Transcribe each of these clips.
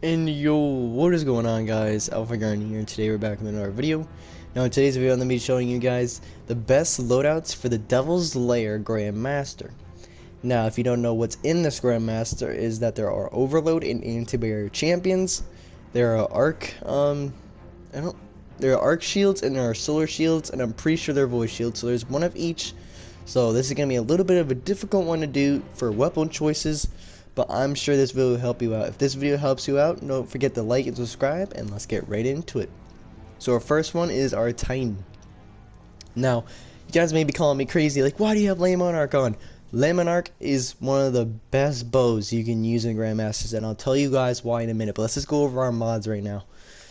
And yo, what is going on, guys? Alpha Guardian here, and today we're back with another video. Now in today's video I'm going to be showing you guys the best loadouts for the Devil's Lair Grandmaster. Now if you don't know what's in this Grandmaster is that there are Overload and Anti-Barrier champions, there are there are Arc shields and there are Solar shields, and I'm pretty sure they're Void shields, so there's one of each. So this is going to be a little bit of a difficult one to do for weapon choices, but I'm sure this video will help you out. If this video helps you out, don't forget to like and subscribe, and let's get right into it. So our first one is our Titan. Now, you guys may be calling me crazy, like, why do you have Lay Monarch on? Lay Monarch is one of the best bows you can use in Grandmasters, and I'll tell you guys why in a minute, but let's just go over our mods right now.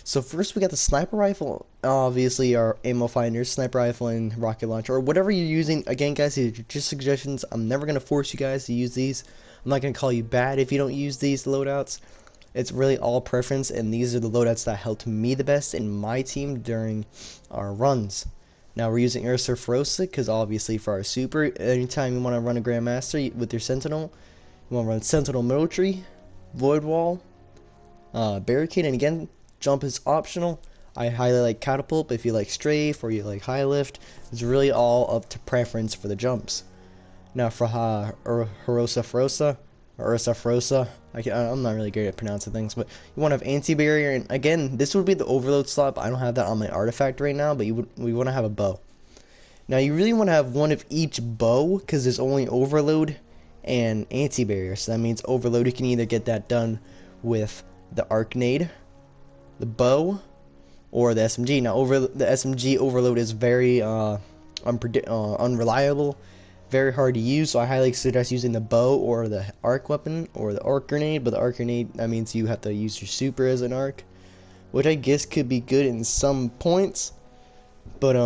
So first we got the sniper rifle, obviously our ammo finders, sniper rifle and rocket launcher, or whatever you're using. Again guys, these are just suggestions. I'm never going to force you guys to use these. I'm not going to call you bad if you don't use these loadouts. It's really all preference, and these are the loadouts that helped me the best in my team during our runs. Now we're using Ursa Ferosa because obviously for our super, anytime you want to run a Grandmaster with your Sentinel, you want to run Sentinel Military, Void Wall, Barricade, and again, jump is optional. I highly like Catapult, but if you like Strafe or you like High Lift, it's really all up to preference for the jumps. Now for Ursa Ferosa, I'm not really good at pronouncing things, but you want to have Anti-Barrier, and again, this would be the Overload slot, but I don't have that on my artifact right now, but we want to have a bow. Now you really want to have one of each bow, because there's only Overload and Anti-Barrier, so that means Overload, you can either get that done with the Arcnade, the bow, or the SMG. Now the SMG Overload is very unreliable, very hard to use, so I highly suggest using the bow or the arc weapon or the arc grenade. But the arc grenade, that means you have to use your super as an arc, which I guess could be good in some points, but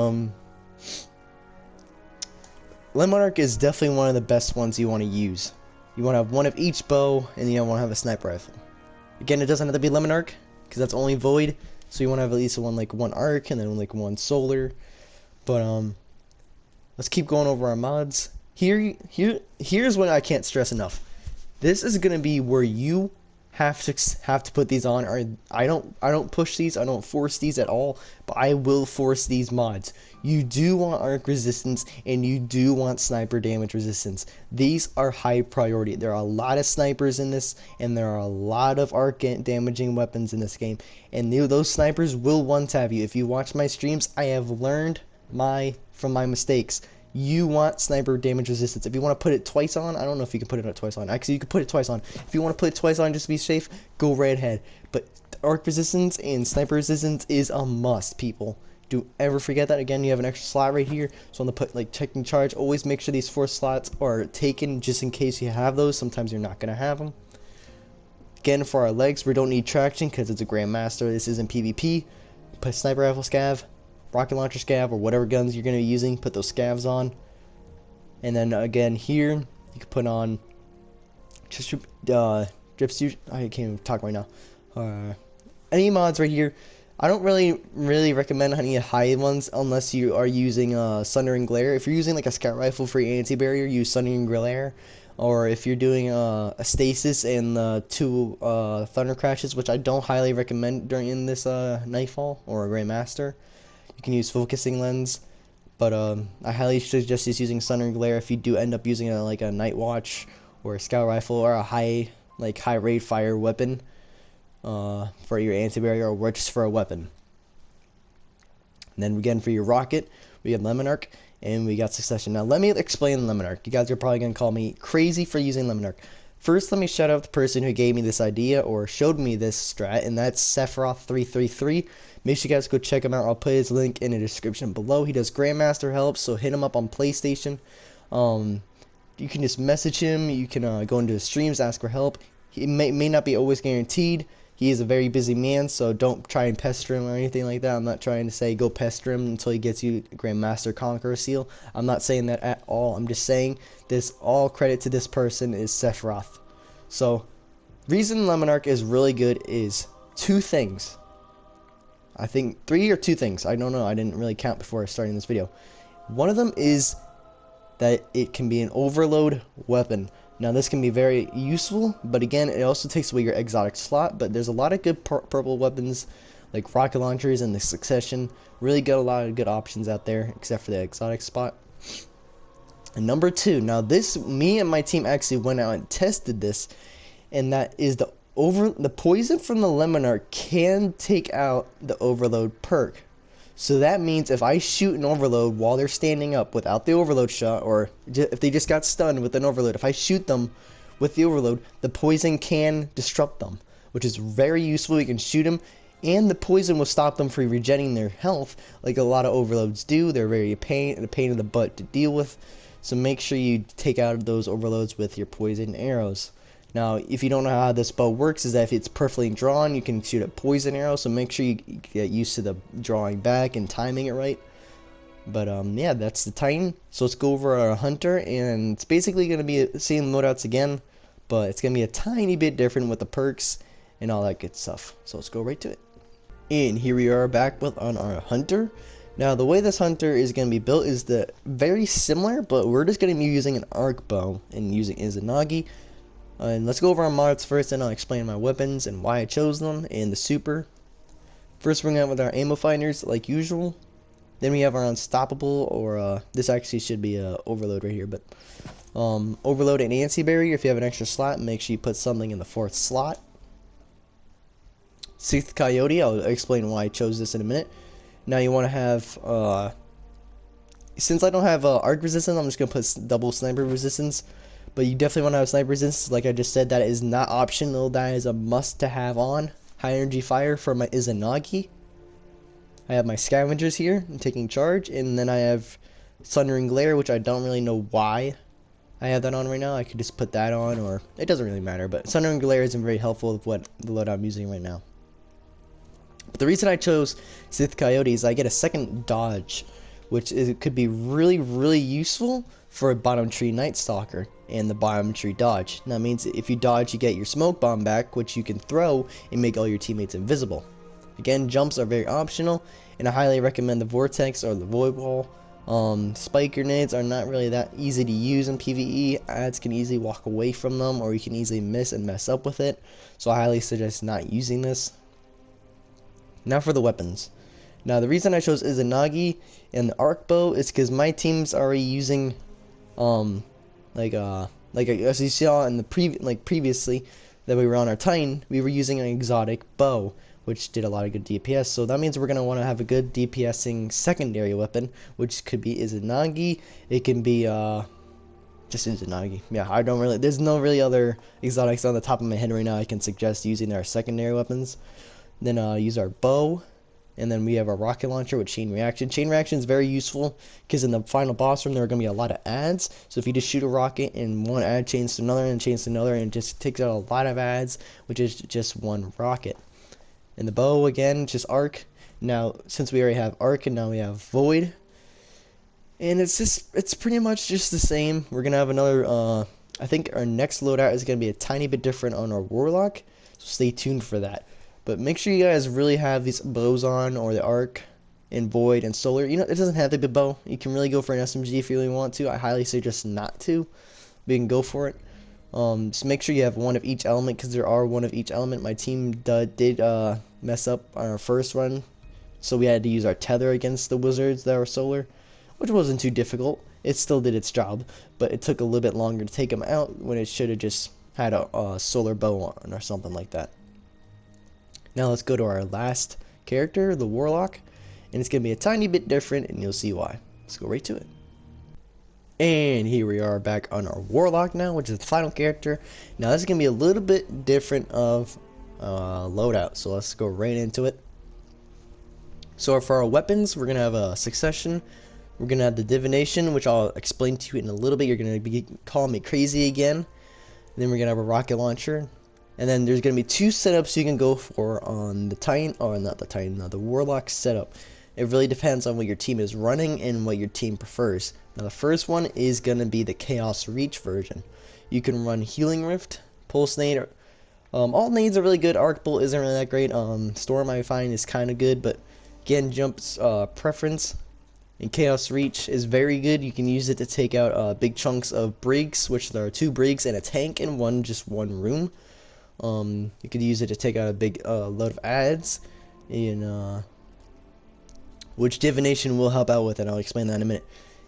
Lemon Arc is definitely one of the best ones you want to use. You want to have one of each bow, and you don't want to have a sniper rifle. Again, it doesn't have to be Lemon Arc because that's only Void, so you want to have at least one arc and then like one solar. But let's keep going over our mods. Here's what I can't stress enough. This is gonna be where you have to put these on. Or I don't push these. I don't force these at all. But I will force these mods. You do want arc resistance and you do want sniper damage resistance. These are high priority. There are a lot of snipers in this, and there are a lot of arc damaging weapons in this game. And those snipers will one-tap you. If you watch my streams, I have learned from my mistakes. You want sniper damage resistance. If you want to put it twice on, I don't know if you can put it twice on. Actually, you can put it twice on. If you want to put it twice on just to be safe, go right ahead. But arc resistance and sniper resistance is a must, people. Do ever forget that. Again, you have an extra slot right here, so on the put like checking charge, always make sure these 4 slots are taken just in case you have those. Sometimes you're not gonna have them. Again, for our legs, we don't need traction because it's a Grandmaster. This isn't PvP. Put sniper rifle scav, rocket launcher scav, or whatever guns you're going to be using, put those scavs on. And then again here, you can put on just drip suit. I can't even talk right now. Any mods right here. I don't really recommend any high ones unless you are using Sundering Glare. If you're using like a scout rifle for your anti-barrier, use Sundering Glare. Or if you're doing a stasis and 2 thunder crashes, which I don't highly recommend during this Nightfall or a Grandmaster. You can use focusing lens, but I highly suggest using Sundering Glare if you do end up using like a Night Watch or a scout rifle or a high rate fire weapon for your anti-barrier, or just for a weapon. And then again for your rocket, we have Lemon Arc and we got Succession. Now let me explain Lemon Arc. You guys are probably gonna call me crazy for using Lemon Arc. First, let me shout out the person who gave me this idea or showed me this strat, and that's Sephiroth333. Make sure you guys go check him out. I'll put his link in the description below. He does Grandmaster help, so hit him up on PlayStation. You can just message him. You can go into his streams, ask for help. He may not be always guaranteed. He is a very busy man, so don't try and pester him or anything like that. I'm not trying to say go pester him until he gets you Grandmaster Conqueror seal. I'm not saying that at all. I'm just saying this, all credit to this person is Sephiroth. So, reason Lemon Arc is really good is 2 things. I think 3 or 2 things. I don't know. I didn't really count before starting this video. One of them is that it can be an overload weapon. Now this can be very useful, but again, it also takes away your exotic slot. But there's a lot of good purple weapons, like rocket launchers and the Succession. Really got a lot of good options out there, except for the exotic spot. And number 2, now this, me and my team actually went out and tested this, and that is the poison from the Lemonarch can take out the overload perk. So that means if I shoot an overload while they're standing up without the overload shot, or if they just got stunned with an overload, if I shoot them with the overload, the poison can disrupt them, which is very useful. You can shoot them, and the poison will stop them from regenerating their health, like a lot of overloads do. They're very a pain in the butt to deal with. So make sure you take out those overloads with your poison arrows. Now, if you don't know how this bow works, is that if it's perfectly drawn, you can shoot a poison arrow. So make sure you get used to the drawing back and timing it right. But yeah, that's the Titan. So let's go over our Hunter, and it's basically going to be the same loadouts again, but it's going to be a tiny bit different with the perks and all that good stuff. So let's go right to it. And here we are back on our Hunter. Now the way this Hunter is going to be built is very similar, but we're just going to be using an arc bow and using Izanagi. And let's go over our mods first, and I'll explain my weapons and why I chose them and the super. First we're going to have with our ammo finders like usual. Then we have our unstoppable, or this actually should be a overload right here, but overload and anti-barrier. If you have an extra slot, make sure you put something in the 4th slot. 6th Coyote, I'll explain why I chose this in a minute. Now you want to have, since I don't have arc resistance, I'm just going to put double sniper resistance. But you definitely want to have sniper resistance. Like I just said, that is not optional. That is a must to have on. High energy fire for my Izanagi. I have my scavengers here. I'm taking charge. And then I have Sundering Glare, which I don't really know why I have that on right now. I could just put that on, or it doesn't really matter. But Sundering Glare isn't very helpful with what the loadout I'm using right now. But the reason I chose 6th Coyote is I get a second dodge, which could be really useful for a bottom tree NIGHTSTALKER and the bottom tree dodge. And that means if you dodge, you get your smoke bomb back, which you can throw and make all your teammates invisible. Again, jumps are very optional, and I highly recommend the vortex or the void wall. Spike grenades are not really that easy to use in PvE. Ads can easily walk away from them, or you can easily miss and mess up with it. So I highly suggest not using this. Now for the weapons. Now the reason I chose Izanagi and the arc bow is because my team's already using like as you saw in the previously that we were on our Titan, we were using an exotic bow, which did a lot of good DPS. So that means we're going to want to have a good DPSing secondary weapon, which could be Izanagi. It can be just Izanagi. Yeah, I don't really, there's no really other exotics on the top of my head right now I can suggest using our secondary weapons. Then use our bow. And then we have our rocket launcher with chain reaction. Chain reaction is very useful because in the final boss room there are going to be a lot of ads. So if you just shoot a rocket and one ad chains to another and chains to another, and it just takes out a lot of ads, which is just one rocket. And the bow again, just arc. Now since we already have arc and now we have void, and it's pretty much just the same. We're gonna have another. I think our next loadout is gonna be a tiny bit different on our warlock. So stay tuned for that. But make sure you guys really have these bows on, or the arc and void and solar. You know, it doesn't have to be a bow. You can really go for an SMG if you really want to. I highly suggest not to, but you can go for it. Just make sure you have one of each element, because there are one of each element. My team did mess up on our first run, so we had to use our tether against the wizards that were solar, which wasn't too difficult. It still did its job, but it took a little bit longer to take them out when it should have just had a solar bow on or something like that. Now let's go to our last character, the Warlock, and it's going to be a tiny bit different, and you'll see why. Let's go right to it. And here we are back on our Warlock now, which is the final character. Now this is going to be a little bit different of loadout, so let's go right into it. So for our weapons, we're going to have a Succession. We're going to have the Divination, which I'll explain to you in a little bit. You're going to be calling me crazy again. And then we're going to have a Rocket Launcher. And then there's going to be 2 setups you can go for on the Titan, or not the Titan, no, the Warlock setup. It really depends on what your team is running and what your team prefers. Now the first one is going to be the Chaos Reach version. You can run Healing Rift, Pulse Nade, all nades are really good. Arc Bolt isn't really that great. Storm I find is kind of good, but again, Jump's preference. And Chaos Reach is very good. You can use it to take out big chunks of brigs, which there are 2 brigs and a tank in just one room. You could use it to take out a big load of adds, and which divination will help out with, and I'll explain that in a minute.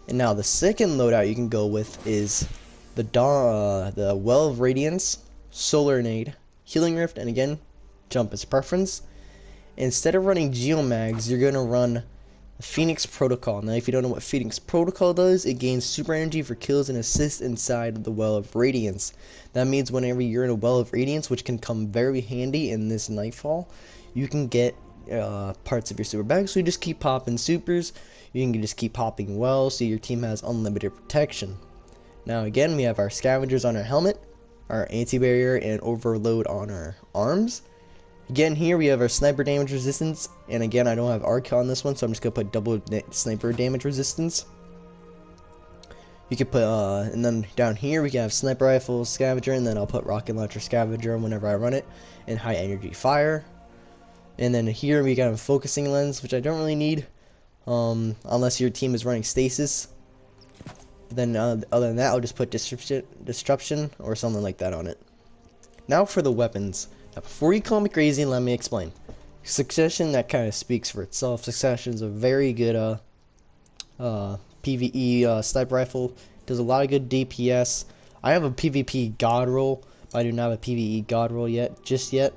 And now the second loadout you can go with is the Well of Radiance, Solar Nade, Healing Rift, and again, jump is preference. Instead of running Geomags, you're gonna run Phoenix Protocol. Now, if you don't know what Phoenix Protocol does, it gains super energy for kills and assists inside the Well of Radiance. That means whenever you're in a Well of Radiance, which can come very handy in this Nightfall, you can get parts of your super bag. So you just keep popping supers, you can just keep popping wells, so your team has unlimited protection. Now again, we have our scavengers on our helmet, our anti-barrier and overload on our arms. Again, here we have our sniper damage resistance, and again, I don't have arc on this one, so I'm just gonna put double sniper damage resistance. You could put and then down here we can have sniper rifle scavenger, and then I'll put rocket launcher scavenger whenever I run it, and high energy fire. And then here we got a focusing lens, which I don't really need unless your team is running stasis. Then other than that, I'll just put disruption or something like that on it. Now for the weapons. Now before you call me crazy, let me explain. Succession, that kind of speaks for itself. Succession is a very good PvE sniper rifle. Does a lot of good DPS. I have a PvP god roll, but I do not have a PvE god roll just yet.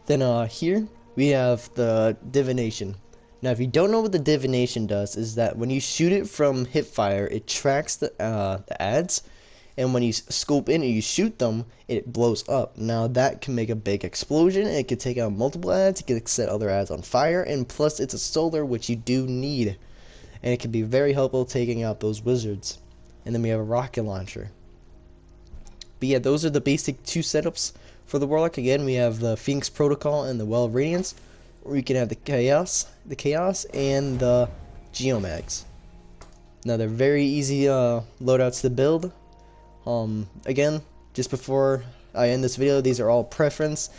Then here we have the divination. Now if you don't know what the divination does, is that when you shoot it from hipfire, it tracks the adds, and when you scope in and you shoot them, it blows up. Now that can make a big explosion, and it can take out multiple adds, it can set other adds on fire, and plus it's a solar, which you do need, and it can be very helpful taking out those wizards. And then we have a rocket launcher. But yeah, those are the basic 2 setups for the Warlock. Again, we have the Phoenix Protocol and the Well of Radiance, or you can have the Chaos and the Geomags. Now they're very easy loadouts to build. Again, just before I end this video, these are all preference.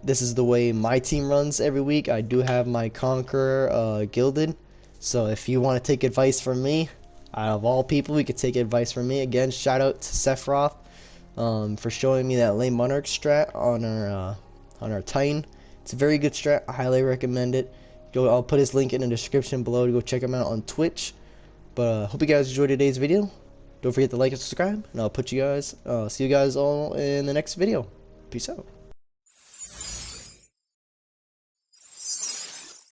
This is the way my team runs every week. I do have my Conqueror gilded, so if you want to take advice from me, out of all people, you could take advice from me. Again, shout out to Sephiroth for showing me that lane monarch strat on our Titan. It's a very good strat. I highly recommend it. I'll put his link in the description below to go check him out on Twitch. But hope you guys enjoyed today's video. Don't forget to like and subscribe, and I'll see you guys all in the next video. Peace out.